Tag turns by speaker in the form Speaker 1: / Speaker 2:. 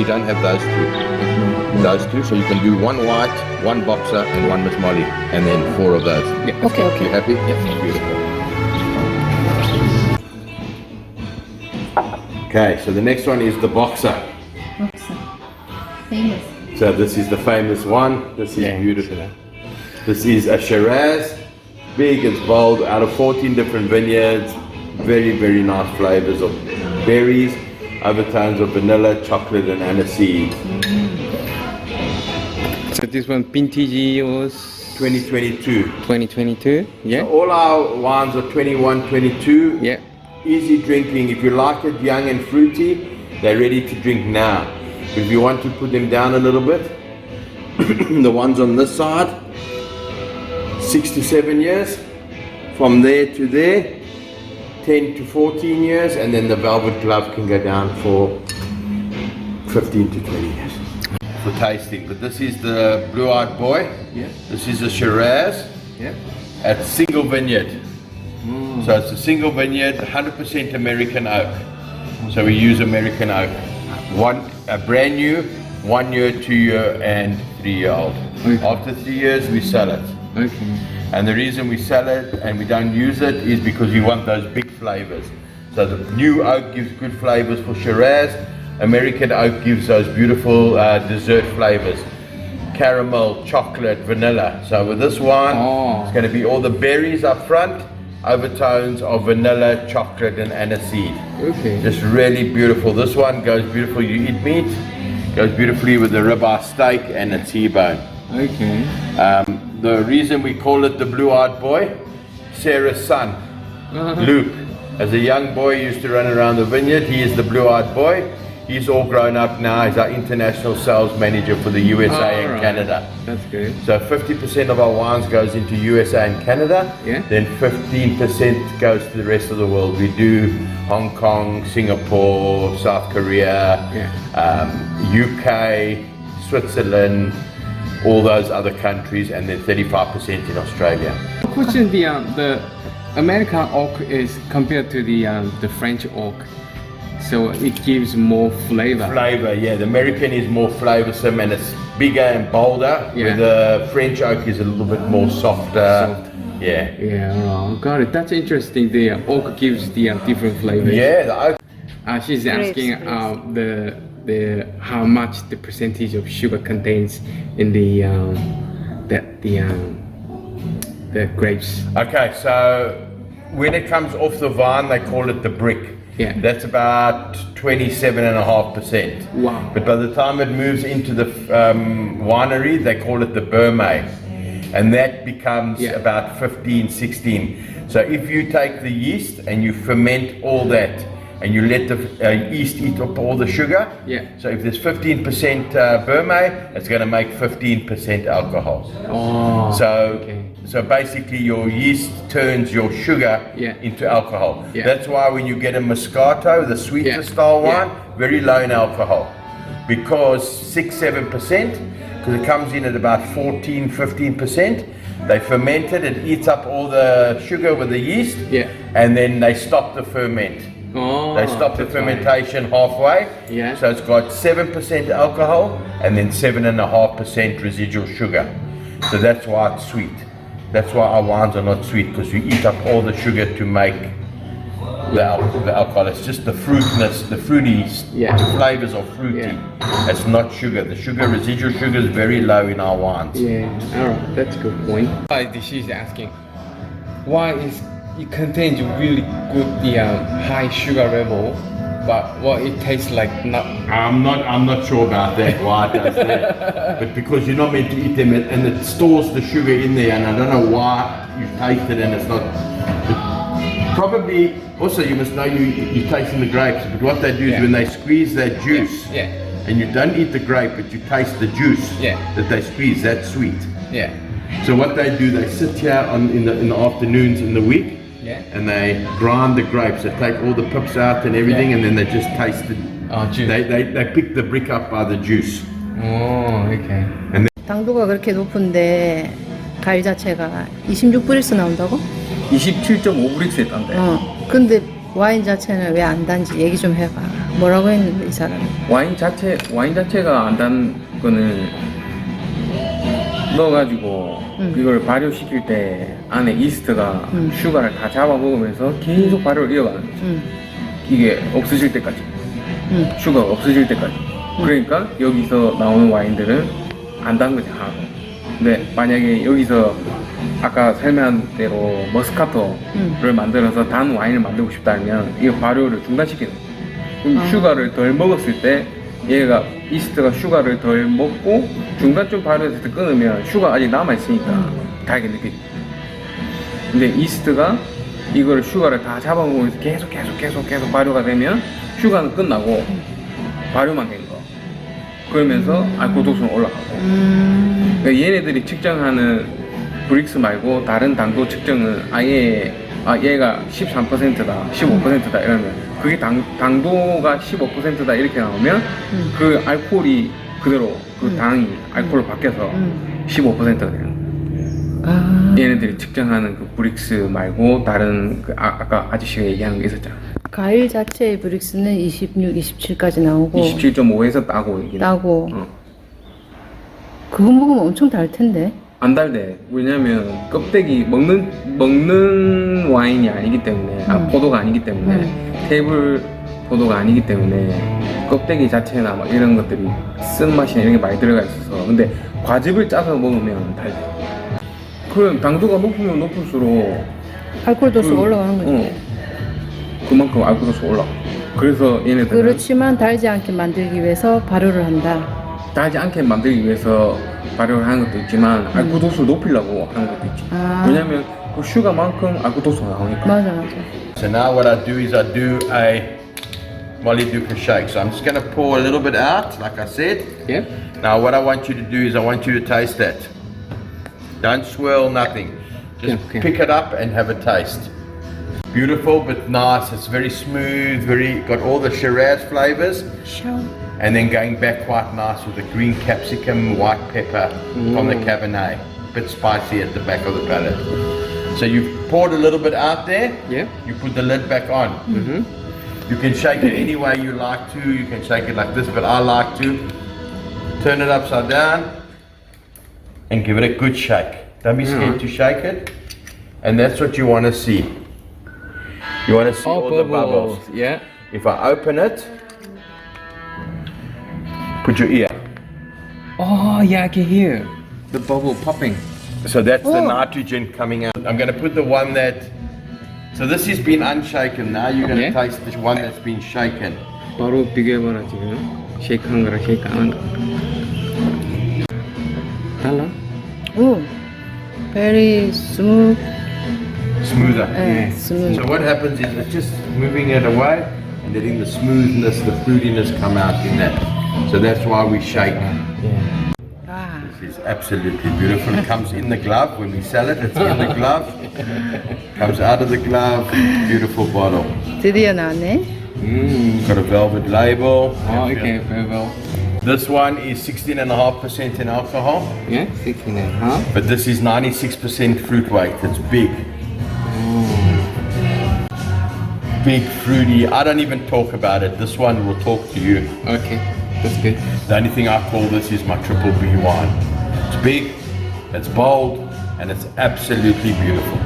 Speaker 1: we don't have those two. Those two, so you can do one white, one boxer, and one Miss Molly, and then 4 of those.
Speaker 2: Yeah.
Speaker 3: Okay,
Speaker 1: You
Speaker 3: okay.
Speaker 1: happy? Yes. Beautiful. Okay, so the next one is the boxer.
Speaker 3: Famous.
Speaker 1: So this is the famous one. This is beautiful. This is a Shiraz, big, it's bold, out of 14 different vineyards. Very, very nice flavors of berries, overtones of vanilla, chocolate, and aniseed.
Speaker 2: So this one vintage was
Speaker 1: 2022.
Speaker 2: 2022. Yeah.
Speaker 1: So all our wines are 21, 22.
Speaker 2: Yeah.
Speaker 1: Easy drinking. If you like it young and fruity, they're ready to drink now. If you want to put them down a little bit, the ones on this side, 6 to 7 years. From there to there, 10 to 14 years, and then the velvet glove can go down for 15 to 20 years. For tasting, but this is the blue-eyed boy.
Speaker 2: Yeah.
Speaker 1: This is a Shiraz.
Speaker 2: Yeah.
Speaker 1: At single vineyard. So it's a single vineyard, 100% American oak. So we use American oak. A brand new, 1 year, 2 year, and 3 year old.
Speaker 2: Okay.
Speaker 1: After 3 years, we sell it.
Speaker 2: Okay.
Speaker 1: And the reason we sell it and we don't use it is because we want those big flavors. So the new oak gives good flavors for Shiraz. American oak gives those beautiful dessert flavors. Caramel, chocolate, vanilla. So with this wine, it's going to be all the berries up front, overtones of vanilla, chocolate, and aniseed.
Speaker 2: Okay.
Speaker 1: Just really beautiful. This one goes beautiful. You eat meat, goes beautifully with the ribeye steak and a T-bone.
Speaker 2: Okay.
Speaker 1: The reason we call it the blue-eyed boy, Sarah's son, Luke. As a young boy, he used to run around the vineyard. He is the blue-eyed boy. He's all grown up now. He's our international sales manager for the USA and Canada.
Speaker 2: That's good.
Speaker 1: So 50% of our wines goes into USA and Canada.
Speaker 2: Yeah.
Speaker 1: Then 15% goes to the rest of the world. We do Hong Kong, Singapore, South Korea, UK, Switzerland, all those other countries, and then 35% in Australia.
Speaker 2: Question: the American oak is compared to the French oak, so it gives more flavor.
Speaker 1: Flavor, yeah. The American is more flavorsome and it's bigger and bolder.
Speaker 2: Yeah.
Speaker 1: Where the French oak is a little bit more softer. Yeah.
Speaker 2: Yeah, got it. That's interesting. The oak gives the different flavors.
Speaker 1: Yeah, the oak.
Speaker 2: She's asking the how much the percentage of sugar contains in the grapes.
Speaker 1: Okay, so when it comes off the vine, they call it the brick.
Speaker 2: Yeah.
Speaker 1: That's about 27.5%.
Speaker 2: Wow.
Speaker 1: But by the time it moves into the winery, they call it the Burmay. And that becomes about 15, 16. So if you take the yeast and you ferment all that, and you let the yeast eat up all the sugar.
Speaker 2: Yeah.
Speaker 1: So if there's 15% Burmay, it's going to make 15% alcohol.
Speaker 2: Oh.
Speaker 1: So basically your yeast turns your sugar into alcohol.
Speaker 2: Yeah.
Speaker 1: That's why when you get a Moscato, the sweeter style wine, very low in alcohol. Because 6-7%, because it comes in at about 14-15%. They ferment it, it eats up all the sugar with the yeast, and then they stop the ferment.
Speaker 2: Oh,
Speaker 1: they stop the fermentation halfway, so it's got 7% alcohol and then 7.5% residual sugar. So that's why it's sweet. That's why our wines are not sweet, because we eat up all the sugar to make the alcohol. It's just the fruitiness, the fruity, the flavors are fruity. It's not sugar. The residual sugar is very low in our wines.
Speaker 2: Yeah, alright, that's a good point. She's asking, why is it contains really good high sugar level, but it tastes like not.
Speaker 1: I'm not sure about that. Why it does that? But because you're not meant to eat them, and it stores the sugar in there, and I don't know why you taste it and it's not. Probably also you must know you're tasting the grapes. But what they do is when they squeeze that juice, and you don't eat the grape, but you taste the juice that they squeeze. That's sweet.
Speaker 2: Yeah.
Speaker 1: So what they do, they sit here in the afternoons in the week. And they grind the grapes. They take all the pips out and everything, and then they just taste it.
Speaker 2: Juice.
Speaker 1: They pick the brick up by the juice.
Speaker 2: Oh, okay.
Speaker 1: And
Speaker 3: 당도가 그렇게 높은데 가일 자체가 26브릭스 나온다고?
Speaker 4: 27.5브릭스 했던데.
Speaker 3: 근데 와인 자체는 왜 안 단지 얘기 좀 해봐. 뭐라고 했는데 이 사람이.
Speaker 2: 와인 자체가 안 단 거는 넣어가지고 이걸 발효시킬 때 안에 이스트가 슈가를 다 잡아먹으면서 계속 발효를 이어가는 거죠. 이게 없어질 때까지. 슈가가 없어질 때까지. 그러니까 여기서 나오는 와인들은 안 단 거지, 하나도. 근데 만약에 여기서 아까 설명한 대로 머스카토를 만들어서 단 와인을 만들고 싶다면 이 발효를 중단시키는 거예요. 그럼 슈가를 덜 먹었을 때 얘가 이스트가 슈가를 덜 먹고 중간쯤 발효했을 때 끊으면 슈가 아직 남아있으니까 달게 느껴지죠. 근데 이스트가 이거를 슈가를 다 잡아먹으면서 계속 발효가 되면 슈가는 끝나고 발효만 된 거. 그러면서 알코올 도수는 올라가고. 그러니까 얘네들이 측정하는 브릭스 말고 다른 당도 측정은 아예 얘가 13%다, 15%다 이러면 그게 당도가 15%다 이렇게 나오면 그 알코올이 그대로 그 당이 알코올로 바뀌어서 15%가 돼요. 얘네들이 측정하는 그 브릭스 말고 다른 그 아까 아저씨가 얘기하는 게 있었잖아.
Speaker 3: 과일 자체의 브릭스는 26, 27까지 나오고
Speaker 2: 27.5에서 따고 얘기는.
Speaker 3: 따고 그거 먹으면 엄청 달 텐데.
Speaker 2: 안 달대. 왜냐면 껍데기 먹는 와인이 아니기 때문에 포도가 아니기 때문에 테이블 포도가 아니기 때문에 껍데기 자체나 막 이런 것들이 쓴맛이나 이런 게 많이 들어가 있어서. 근데 과즙을 짜서 먹으면 달대. 그럼 당도가 높으면 높을수록
Speaker 3: 알코올 도수가 올라가는 거지.
Speaker 2: 그만큼 알코올 도수가 올라가. 그래서 얘네들은
Speaker 3: 그렇지만 달지 않게 만들기 위해서 발효를 한다.
Speaker 2: 달지 않게 만들기 위해서 발효를 하는 것도 있지만 알코올 도수를 높이려고 하는 것도 있지. 왜냐면 그 슈가만큼 알코올 도수가 나오니까.
Speaker 3: 맞아.
Speaker 1: So now what I do is I do a mollydooker shake. So I'm just going to pour a little bit out, like I said.
Speaker 2: Yeah.
Speaker 1: Now what I want you to do is I want you to taste it. Don't swirl, nothing. Just
Speaker 2: Okay.
Speaker 1: pick it up and have a taste. Beautiful but nice. It's very smooth, got all the Shiraz flavors. And then going back quite nice with the green capsicum, white pepper from the Cabernet. Bit spicy at the back of the palate. So you've poured a little bit out there.
Speaker 2: Yeah.
Speaker 1: You put the lid back on. You can shake it any way you like to. You can shake it like this, but I like to turn it upside down and give it a good shake. Don't be scared to shake it. And that's what you want to see. You want to see all the bubbles.
Speaker 2: Yeah.
Speaker 1: If I open it, put your ear.
Speaker 2: Oh yeah, I can hear the bubble popping.
Speaker 1: So that's the nitrogen coming out. I'm going to put the one that. So this has been unshaken. Now you're going to taste the one that's been shaken.
Speaker 2: 바로 비교해봐라 지금. 쉐이크한 거랑 쉐이크 안 한 거. 달라?
Speaker 3: 오, very smooth.
Speaker 1: Smoother.
Speaker 3: smooth.
Speaker 1: So what happens is it's just moving it away and letting the smoothness, the fruitiness come out in that. So that's why we shake.
Speaker 3: 아,
Speaker 1: This is absolutely beautiful. It comes in the glove when we sell it. It's in the glove. Comes out of the glove. Beautiful bottle.
Speaker 3: 드디어 나왔네.
Speaker 1: Got a velvet label.
Speaker 2: Oh, okay, very well.
Speaker 1: This one is 16.5% in alcohol,
Speaker 2: Yeah, 16.5.
Speaker 1: but this is 96% fruit weight. It's big. Big, fruity. I don't even talk about it. This one will talk to you.
Speaker 2: Okay, that's good.
Speaker 1: The only thing I call this is my triple B wine. It's big, it's bold, and it's absolutely beautiful.